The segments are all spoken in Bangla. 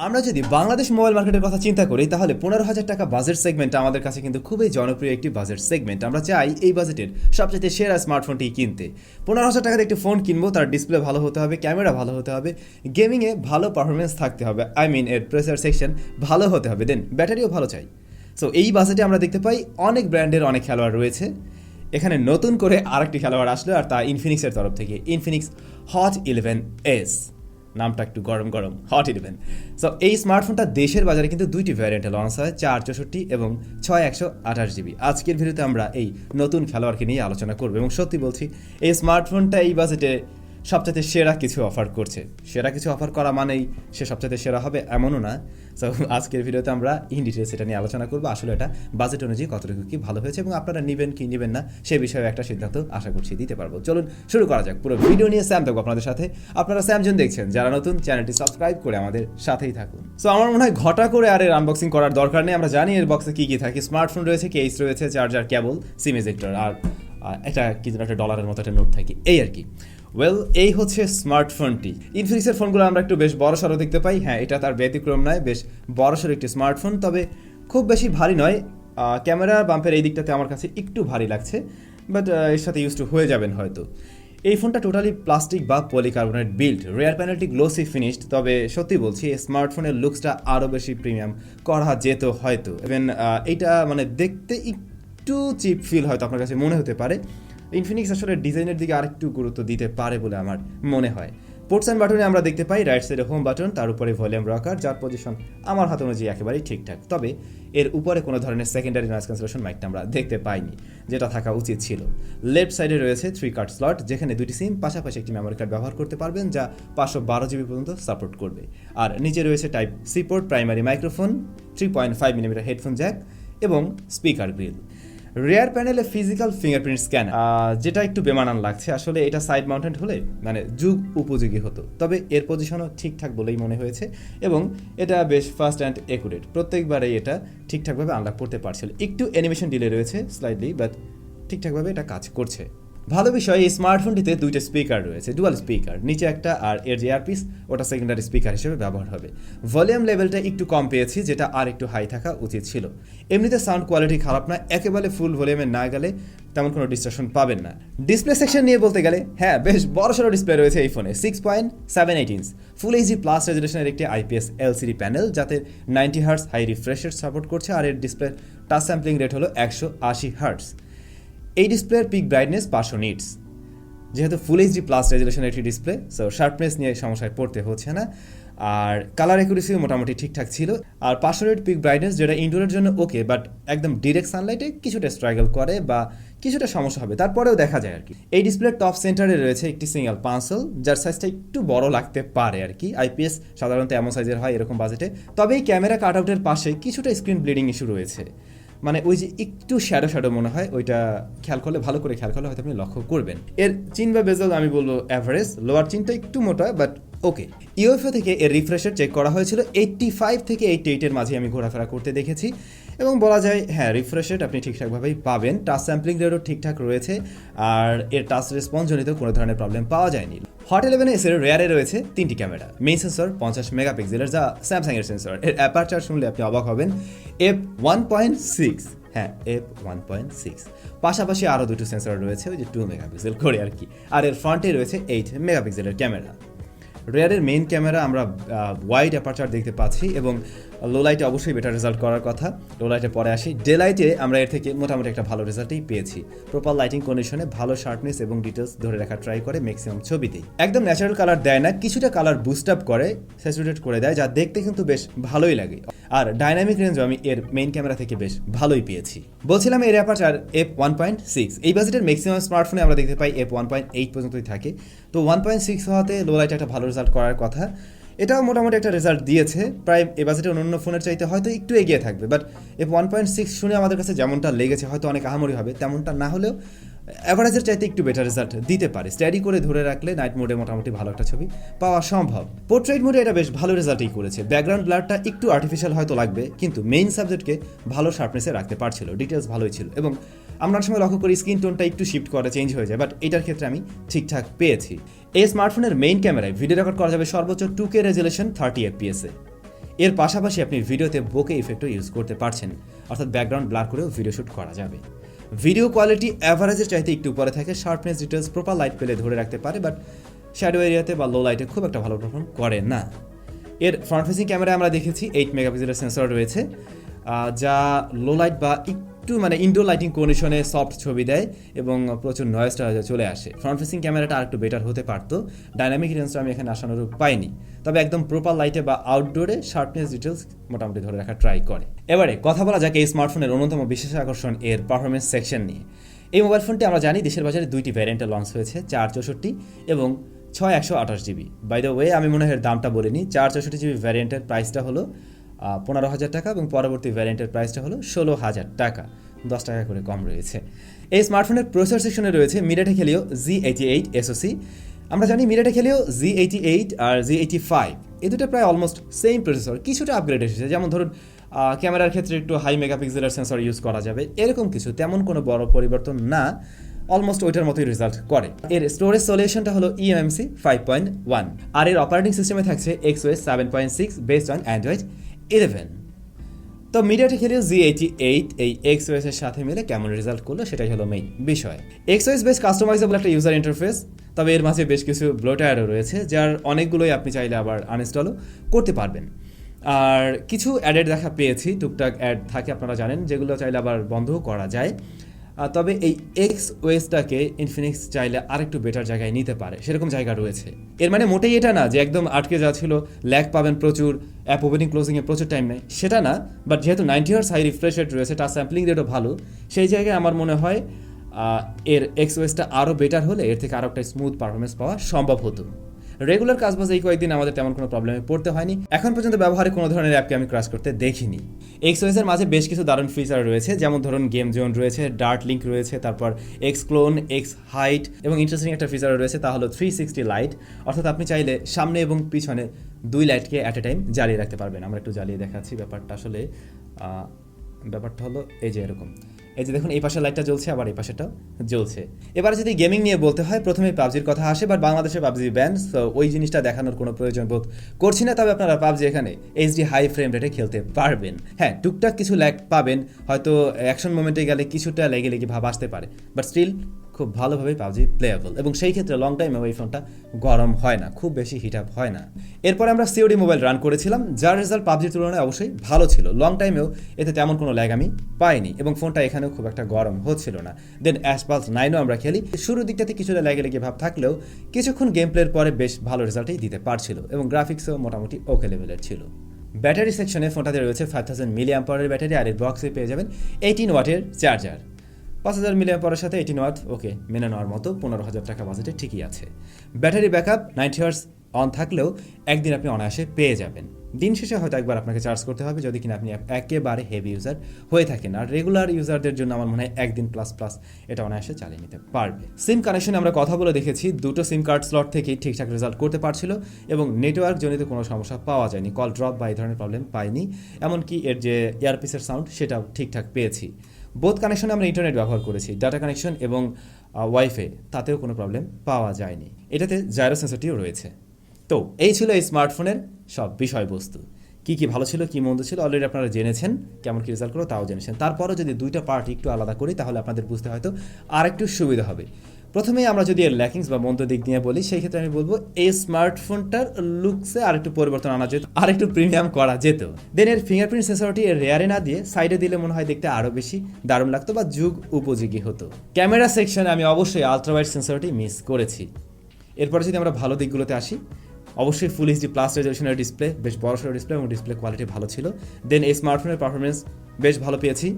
আমরা যদি বাংলাদেশ মোবাইল মার্কেটের কথা চিন্তা করি তাহলে 15,000 টাকা বাজেট সেগমেন্ট আমাদের কাছে কিন্তু খুবই জনপ্রিয় একটি বাজেট সেগমেন্ট। আমরা চাই এই বাজেটের সবচেয়ে সেরা স্মার্টফোনটি কিনতে। 15,000 টাকার একটি ফোন কিনবো, তার ডিসপ্লে ভালো হতে হবে, ক্যামেরা ভালো হতে হবে, গেমিংয়ে ভালো পারফরমেন্স থাকতে হবে, এর প্রসেসর সেকশন ভালো হতে হবে, দেন ব্যাটারিও ভালো চাই। সো এই বাজেটে আমরা দেখতে পাই অনেক ব্র্যান্ডের অনেক খেলোয়াড় রয়েছে। এখানে নতুন করে আরেকটি খেলোয়াড় আসলো, আর তা ইনফিনিক্সের তরফ থেকে ইনফিনিক্স হট 11S। নামটা একটু গরম গরম, হট 11। সো এই স্মার্টফোনটা দেশের বাজারে কিন্তু দুইটি ভ্যারিয়েন্টে লঞ্চ হয়, 464 এবং 6128GB। আজকের ভিডিওতে আমরা এই নতুন খেলোয়াড়কে নিয়ে আলোচনা করব এবং সত্যি বলছি এই স্মার্টফোনটা এই বাজেটে সবচেয়ে সেরা কিছু অফার করছে। সেরা কিছু অফার করা মানেই সে সবচেয়ে সেরা হবে এমনও না। সো আজকের ভিডিওতে আমরা ইন ডিটেলস এটা নিয়ে আলোচনা করবো, আসলে এটা বাজেট অনুযায়ী কতটুকু কি ভালো হয়েছে এবং আপনারা নেবেন কি নেবেন না সে বিষয়ে একটা সিদ্ধান্ত আশা করছি দিতে পারবো। চলুন শুরু করা যাক। পুরো ভিডিও নিয়ে স্যাম থাকবো আপনাদের সাথে। আপনারা SamZone দেখছেন, যারা নতুন চ্যানেলটি সাবস্ক্রাইব করে আমাদের সাথেই থাকুন। সো আমার মনে হয় ঘটা করে আর এর আনবক্সিং করার দরকার নেই। আমরা জানি এর বক্সে কী কী থাকে। স্মার্টফোন রয়েছে, কেস রয়েছে, চার্জার, কেবল, সিম এজেক্টর, আর এটা কি যেন একটা ডলারের মতো একটা নোট থাকে, এই আর কি। ওয়েল, এই হচ্ছে স্মার্টফোনটি। ইনফিনিক্সের ফোনগুলো আমরা একটু বেশ বড়সড় দেখতে পাই। হ্যাঁ, এটা তার ব্যতিক্রম নয়, বেশ বড়সড় একটি স্মার্টফোন, তবে খুব বেশি ভারী নয়। ক্যামেরা বাম্পের এই দিকটাতে আমার কাছে একটু ভারী লাগছে, বাট এর সাথে ইউজ টু হয়ে যাবেন হয়তো। এই ফোনটা টোটালি প্লাস্টিক বা পলিকার্বনেট বিল্ড, রেয়ার প্যানেলটি গ্লোসি ফিনিশড, তবে সত্যি বলছি এই স্মার্টফোনের লুকসটা আরও বেশি প্রিমিয়াম করা যেত হয়তো। ইভেন এইটা মানে দেখতে একটু চিপ ফিল হয়তো আপনার কাছে মনে হতে পারে। ইনফিনিক্স আসলে ডিজাইনের দিকে আরেকটু গুরুত্ব দিতে পারে বলে আমার মনে হয়। পোর্টস অ্যান্ড বাটনে আমরা দেখতে পাই রাইট সাইডে হোম বাটন, তার উপরে ভলিউম রকার, যার পজিশন আমার হাত অনুযায়ী একেবারেই ঠিকঠাক। তবে এর উপরে কোনো ধরনের সেকেন্ডারি নয়েজ ক্যান্সেলেশন মাইকটা আমরা দেখতে পাইনি, যেটা থাকা উচিত ছিল। লেফট সাইডে রয়েছে 3 কার্ড স্লট, যেখানে দুটি সিম পাশাপাশি একটি মেমোরি কার্ড ব্যবহার করতে পারবেন, যা 512GB পর্যন্ত সাপোর্ট করবে। আর নিচে রয়েছে type C port, primary microphone, 3.5mm headphone jack এবং স্পিকার গ্রিল। রেয়ার প্যানেলে ফিজিক্যাল ফিঙ্গারপ্রিন্ট স্ক্যান, যেটা একটু বেমানান লাগছে। আসলে এটা সাইড মাউন্টেড হলে মানে যুগ উপযোগী হতো, তবে এর পজিশনও ঠিকঠাক বলেই মনে হয়েছে এবং এটা বেশ ফাস্ট অ্যান্ড একুরেট। প্রত্যেকবারেই এটা ঠিকঠাকভাবে আনলক করতে পারছিল। একটু অ্যানিমেশন ডিলে রয়েছে স্লাইডলি, বাট ঠিকঠাকভাবে এটা কাজ করছে। ভালো বিষয়, এই স্মার্টফোনটিতে দুইটা স্পিকার রয়েছে, ডুয়াল স্পিকার, নিচে একটা, আর এর যে ইয়ারপিস ওটা সেকেন্ডারি স্পিকার হিসেবে ব্যবহার হবে। ভলিউম লেভেলটা একটু কম পেয়েছি, যেটা আর একটু হাই থাকা উচিত ছিল। এমনিতে সাউন্ড কোয়ালিটি খারাপ না, একেবারে ফুল ভলিউমে না গেলে তেমন কোনো ডিস্ট্রাকশন পাবেন না। ডিসপ্লে সেকশন নিয়ে বলতে গেলে হ্যাঁ, বেশ বড়সড় ডিসপ্লে রয়েছে এই ফোনে। 6.78 ইঞ্চ ফুল এইচডি প্লাস রেজুলেশনের একটি IPS LCD প্যানেল, যাতে 90 hertz high refresh rate support করছে, আর এর ডিসপ্লে টাচ স্যাম্পলিং রেট হলো 180 হার্টস। এই ডিসপ্লের পিক ব্রাইটনেস 500 নিটস। যেহেতু ফুল এইচডি প্লাস রেজুলেশনের একটি ডিসপ্লে, সো শার্পনেস নিয়ে সমস্যায় পড়তে হচ্ছে না। আর কালার অ্যাকুরেসিও মোটামুটি ঠিকঠাক ছিল। আর 500 নিট পিক ব্রাইটনেস, যেটা ইনডোরের জন্য ওকে, বাট একদম ডিরেক্ট সানলাইটে কিছুটা স্ট্রাগল করে বা কিছুটা সমস্যা হবে, তারপরেও দেখা যায় আর কি। এই ডিসপ্লের টপ সেন্টারে রয়েছে একটি সিঙ্গেল পাঁচল, যার সাইজটা একটু বড় লাগতে পারে আর কি। IPS সাধারণত এমন সাইজের হয় এরকম বাজেটে। তবে এই ক্যামেরা কাট আউটের পাশে কিছুটা স্ক্রিন ব্লিডিং ইস্যু রয়েছে, মানে ওই যে একটু শ্যাডো মনে হয়, ওইটা খেয়াল করলে, ভালো করে খেয়াল করলে হয়তো আপনি লক্ষ্য করবেন। এর চিন বা বেজল আমি বলবো অ্যাভারেজ, লোয়ার চিনটা একটু মোটা, বাট ওকে। ইউএফও থেকে এর রিফ্রেশার চেক করা হয়েছিল 85 থেকে 88-এর মাঝে আমি ঘোরাফেরা করতে দেখেছি, এবং বলা যায় হ্যাঁ, রিফ্রেশ রেট আপনি ঠিকঠাকভাবেই পাবেন। টাচ স্যাম্পলিং রেটও ঠিকঠাক রয়েছে, আর এর টাচ রেসপন্স জনিত কোনো ধরনের প্রবলেম পাওয়া যায়নি। হট 11S এর রেয়ারে রয়েছে 3টি ক্যামেরা। মেইন সেন্সর 50 মেগাপিক্সেলের, যা স্যামসাংয়ের সেন্সর। এর অ্যাপারচার শুনলে আপনি অবাক হবেন, f1.6। হ্যাঁ, f1.6। পাশাপাশি আরও দুটো সেন্সর রয়েছে, ওই যে 2 মেগাপিক্সেল করে আর কি। আর এর ফ্রন্টে রয়েছে 8 মেগাপিক্সেলের ক্যামেরা। রেয়ারের মেইন ক্যামেরা আমরা ওয়াইড অ্যাপারচার দেখতে পাচ্ছি, এবং লো লাইটে অবশ্যই বেটার রেজাল্ট করার কথা। লো লাইটে পরে আসি। ডে লাইটে আমরা এর থেকে মোটামুটি একটা ভালো রেজাল্টই পেয়েছি। প্রপার লাইটিং কন্ডিশনে ভালো শার্পনেস এবং ডিটেলস ধরে রাখা ট্রাই করে ম্যাক্সিমাম ছবিতেই। একদম ন্যাচারাল কালার দেয় না, কিছুটা কালার বুস্ট আপ করে, স্যাচুরেট করে দেয়, যা দেখতে কিন্তু বেশ ভালোই লাগে। আর ডাইনামিক রেঞ্জও আমি এর মেইন ক্যামেরা থেকে বেশ ভালোই পেয়েছি। বলছিলাম এর অ্যাপারচার f1.6। এই বাজেটের ম্যাক্সিমাম স্মার্টফোনে আমরা দেখতে পাই f1.8 পর্যন্তই থাকে, তো 1.6 হওয়াতে লো লাইটে একটা ভালো রেজাল্ট করার কথা। এটাও মোটামুটি একটা রেজাল্ট দিয়েছে, প্রায় এ বাজেটে অন্য ফোনের চাইতে হয়তো একটু এগিয়ে থাকবে, বাট f1.6 শুনে আমাদের কাছে যেমনটা লেগেছে, হয়তো অনেক আহামরি হবে তেমনটা না হলেও অ্যাভারেজের চাইতে একটু বেটার রেজাল্ট দিতে পারে। স্টাডি করে ধরে রাখলে নাইট মোডে মোটামুটি ভালো একটা ছবি পাওয়া সম্ভব। পোর্ট্রেট মোডে এটা বেশ ভালো রেজাল্টই করেছে। ব্যাকগ্রাউন্ড ব্লারটা একটু আর্টিফিশিয়াল হয়তো লাগবে, কিন্তু মেইন সাবজেক্টকে ভালো শার্পনেসে রাখতে পারছিল, ডিটেলস ভালোই ছিল, এবং আমরা সময় লক্ষ্য করি স্ক্রিন টোনটা একটু শিফট করে চেঞ্জ হয়ে যায়, বাট এটার ক্ষেত্রে আমি ঠিকঠাক পেয়েছি। এই স্মার্টফোনের মেইন ক্যামেরায় ভিডিও রেকর্ড করা যাবে সর্বোচ্চ 2K রেজুলেশন 30 FPS-এ। এর পাশাপাশি আপনি ভিডিওতে বোকে ইফেক্টও ইউজ করতে পারছেন, অর্থাৎ ব্যাকগ্রাউন্ড ব্লার করেও ভিডিও শ্যুট করা যাবে। ভিডিও কোয়ালিটি অ্যাভারেজের চাইতে একটু উপরে থাকে, শার্পনেস ডিটেলস প্রপার লাইট পেলে ধরে রাখতে পারে, বাট শ্যাডো এরিয়াতে বা লো লাইটে খুব একটা ভালো পারফর্ম করে না। এর ফ্রন্ট ফেসিং ক্যামেরায় আমরা দেখেছি 8 মেগাপিক্সেলের সেন্সর রয়েছে, যা লো লাইট বা একটু ইনডোর লাইটিং কন্ডিশনে সফট ছবি দেয় এবং প্রচুর নয়েজটা চলে আসে। ফ্রন্ট ফেসিং ক্যামেরাটা আরেকটু বেটার হতে পারতো, ডাইনামিক রেঞ্জটা আমি এখানে আশানুরূপ পাইনি, তবে একদম প্রপার লাইটে বা আউটডোরে শার্পনেস ডিটেলস মোটামুটি ধরে রাখা ট্রাই করে। এবারে কথা বলা যাক এই স্মার্টফোনের অন্যতম বিশেষ আকর্ষণ এর পারফরমেন্স সেকশন নিয়ে। এই মোবাইল ফোনটি আমরা জানি দেশের বাজারে দুইটি ভ্যারিয়েন্টে লঞ্চ হয়েছে, 464 এবং 6128GB। বাই দ্য ওয়ে আমি মনে হয় এর দামটা বলিনি। 464GB ভ্যারিয়েন্টের প্রাইসটা হলো 15,000 টাকা এবং পরবর্তী ভ্যারিয়েন্টের প্রাইসটা হলো 16,000 টাকা, 10 টাকা করে কম রয়েছে। এই স্মার্টফোনের প্রসেসর সেকশনে রয়েছে MediaTek Helio G88 SoC। আমরা জানি MediaTek Helio G88 আর G85 এই দুটো প্রায় অলমোস্ট সেম প্রসেসর, কিছুটা আপগ্রেড এসেছে। যেমন ধরুন ক্যামেরার ক্ষেত্রে একটু হাই মেগাপিক্সেলের সেন্সর ইউজ করা যাবে, এরকম কিছু, তেমন কোনো বড় পরিবর্তন না, অলমোস্ট ওইটার মতোই রেজাল্ট করে। এর স্টোরেজ সলিউশনটা হলো eMMC 5.1 আর এর অপারেটিং সিস্টেমে থাকছে XOS 7.6 বেসড অন Android 11। তো MediaTek Helio G88 এই XOS এর সাথে মিলে কেমন রেজাল্ট করলো সেটাই হলো মেইন বিষয়। XOS বেশ কাস্টমাইজেবল একটা ইউজার ইন্টারফেস, তবে এর মাঝে বেশ কিছু ব্লোটারও রয়েছে, যার অনেকগুলোই আপনি চাইলে আবার আনইনস্টলও করতে পারবেন। আর কিছু অ্যাডেড দেখা পেয়েছি, টুকটাক অ্যাড থাকে আপনারা জানেন, যেগুলো চাইলে আবার বন্ধও করা যায়। তবে এই XOSটাকে ইনফিনিক্স চাইলে আরেকটু বেটার জায়গায় নিতে পারে, সেরকম জায়গা রয়েছে। এর মানে মোটেই এটা না যে একদম আটকে যাচ্ছিল, ল্যাগ পাবেন প্রচুর, অ্যাপ ওপেনিং ক্লোজিংয়ে প্রচুর টাইম নেয়, সেটা না। বাট যেহেতু 90 হার্টজ হাই রিফ্রেশ রেট রয়েছে, টাচ স্যাম্পলিং রেটও ভালো, সেই জায়গায় আমার মনে হয় এর XOSটা আরও বেটার হলে এর থেকে আরও একটা স্মুথ পারফরমেন্স পাওয়া সম্ভব হতো। রেগুলার কাজবাজ এই কয়েকদিন আমাদের তেমন কোনো প্রবলেমে পড়তে হয়নি, এখন পর্যন্ত ব্যবহারে কোনো ধরনের অ্যাপকে আমি ক্রাশ করতে দেখিনি। XOS এর মাঝে বেশ কিছু দারুণ ফিচার রয়েছে, যেমন ধরুন গেম জোন রয়েছে, ডার্ট লিঙ্ক রয়েছে, তারপর X-Clone, X-Height এবং ইন্টারেস্টিং একটা ফিচার রয়েছে, তা হলো 360 লাইট, অর্থাৎ আপনি চাইলে সামনে এবং পিছনে দুই লাইটকে অ্যাট এ টাইম জ্বালিয়ে রাখতে পারবেন। আমরা একটু জ্বালিয়ে দেখাচ্ছি ব্যাপারটা। আসলে ব্যাপারটা হলো এই যে এরকম, এই যে দেখুন এই পাশের লাইটটা জ্বলছে, আবার এই পাশেটাও জ্বলছে। এবার যদি গেমিং নিয়ে বলতে হয়, প্রথমে পাবজির কথা আসে, বাট বাংলাদেশে পাবজি ব্যান, সো ওই জিনিসটা দেখানোর কোনো প্রয়োজন বোধ করছি না। তবে আপনারা পাবজি এখানে HD হাই ফ্রেম রেটে খেলতে পারবেন। হ্যাঁ, টুকটাক কিছু ল্যাগ পাবেন, হয়তো অ্যাকশন মোমেন্টে গেলে কিছুটা লেগে ভাব আসতে পারে, বাট স্টিল খুব ভালোভাবে পাবজি প্লেয়েবল, এবং সেই ক্ষেত্রে লং টাইমে ওই ফোনটা গরম হয় না, খুব বেশি হিট আপ হয় না। এরপরে আমরা COD মোবাইল রান করেছিলাম, যার রেজাল্ট পাবজির তুলনায় অবশ্যই ভালো ছিল। লং টাইমেও এতে তেমন কোনো ল্যাগ আমি পাইনি এবং ফোনটা এখানেও খুব একটা গরম হচ্ছিল না। দেন Asphalt 9ও আমরা খেলি, শুরুর দিকটাতে কিছুটা লেগে ভাব থাকলেও কিছুক্ষণ গেম প্লের পরে বেশ ভালো রেজাল্টই দিতে পারছিল এবং গ্রাফিক্সও মোটামুটি ওকে লেভেলের ছিল। ব্যাটারি সেকশনে ফোনটাতে রয়েছে 5000 mAh ব্যাটারি, আর এর বক্সে পেয়ে যাবেন 18 ওয়াটের চার্জার। 5000 mAh সাথে 18 ওয়াট ওকে, মেনে নেওয়ার মতো, 15,000 টাকা বাজেটে ঠিকই আছে। ব্যাটারি ব্যাকআপ 90 হার্জ অন থাকলেও একদিন আপনি অনায়াসে পেয়ে যাবেন। দিন শেষে হয়তো একবার আপনাকে চার্জ করতে হবে যদি কিনা আপনি একেবারে হেভি ইউজার হয়ে থাকেন, আর রেগুলার ইউজারদের জন্য আমার মনে হয় একদিন প্লাস এটা অনায়াসে চালিয়ে নিতে পারবে। সিম কানেকশনে আমরা কথা বলে দেখেছি, দুটো সিম কার্ড স্লট থেকেই ঠিকঠাক রেজাল্ট করতে পারছিল এবং নেটওয়ার্ক জনিত কোনো সমস্যা পাওয়া যায়নি, কল ড্রপ বা এই ধরনের প্রবলেম পাইনি। এমনকি এর যে ইয়ারপিসের সাউন্ড সেটাও ঠিকঠাক পেয়েছি। বোথ কানেকশনে আমরা ইন্টারনেট ব্যবহার করেছি, ডাটা কানেকশন এবং ওয়াইফাই, তাতেও কোনো প্রবলেম পাওয়া যায়নি। এটাতে জাইরো সেন্সরটিও রয়েছে। তো এই ছিল এই স্মার্টফোনের সব বিষয়বস্তু। কি ভালো ছিল, কি মন্দ ছিল অলরেডি আপনারা জেনেছেন, কেমন কি রেজাল্ট করো তাও জেনেছেন। তারপরও যদি দুইটা পার্ট একটু আলাদা করি তাহলে আপনাদের বুঝতে হয়তো আর একটু সুবিধা হবে। প্রথমে আমরা যদি এর ল্যাকিংস বা মন্দ দিক নিয়ে বলি, সেই ক্ষেত্রে আমি বলবো এই স্মার্টফোনটার লুকসে আরেকটু পরিবর্তন আনা যেত, আরেকটু প্রিমিয়াম করা যেত। দেন এর ফিঙ্গারপ্রিন্ট সেন্সরটি এর রেয়ারে না দিয়ে সাইডে দিলে মনে হয় দেখতে আরও বেশি দারুণ লাগতো বা যুগ উপযোগী হতো। ক্যামেরা সেকশনে আমি অবশ্যই আলট্রাওয়াইড সেন্সরটি মিস করেছি। এরপরে যদি আমরা ভালো দিকগুলোতে আসি, অবশ্যই ফুল এইচডি প্লাস রেজলিউশনের ডিসপ্লে, বেশ বড়সড় ডিসপ্লে এবং ডিসপ্লে কোয়ালিটি ভালো ছিল। দেন এই স্মার্টফোনের পারফরমেন্স বেশ ভালো পেয়েছি।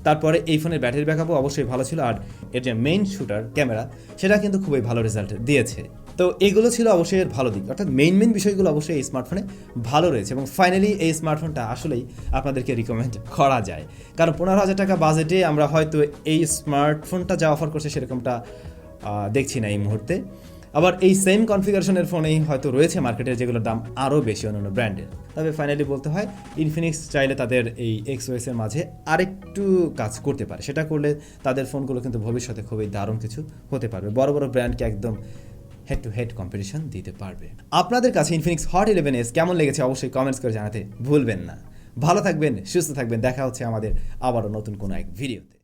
তারপরে এই ফোনের ব্যাটারি ব্যাকআপও অবশ্যই ভালো ছিল, আর এর যে মেইন শুটার ক্যামেরা সেটা কিন্তু খুবই ভালো রেজাল্ট দিয়েছে। তো এগুলো ছিল অবশ্যই এর ভালো দিক, অর্থাৎ মেইন বিষয়গুলো অবশ্যই এই স্মার্টফোনে ভালো রয়েছে। এবং ফাইনালি এই স্মার্টফোনটা আসলেই আপনাদেরকে রিকমেন্ড করা যায়, কারণ 15,000 টাকা বাজেটে আমরা হয়তো এই স্মার্টফোনটা যা অফার করছে সেরকমটা দেখছি না এই মুহূর্তে। আবার এই সেম কনফিগারেশনের ফোনেই হয়তো রয়েছে মার্কেটে যেগুলোর দাম আরও বেশি অন্যান্য ব্র্যান্ডের। তবে ফাইনালি বলতে হয় ইনফিনিক্স চাইলে তাদের এই XOS এর মাঝে আরেকটু কাজ করতে পারে, সেটা করলে তাদের ফোনগুলো কিন্তু ভবিষ্যতে খুবই দারুণ কিছু হতে পারবে। বড় বড় ব্র্যান্ডকে একদম হেড টু হেড কম্পিটিশন দিতে পারবে। আপনাদের কাছে ইনফিনিক্স হট 11s কেমন লেগেছে অবশ্যই কমেন্টস করে জানাতে ভুলবেন না। ভালো থাকবেন, সুস্থ থাকবেন, দেখা হচ্ছে আমাদের আবারও নতুন কোনো এক ভিডিওতে।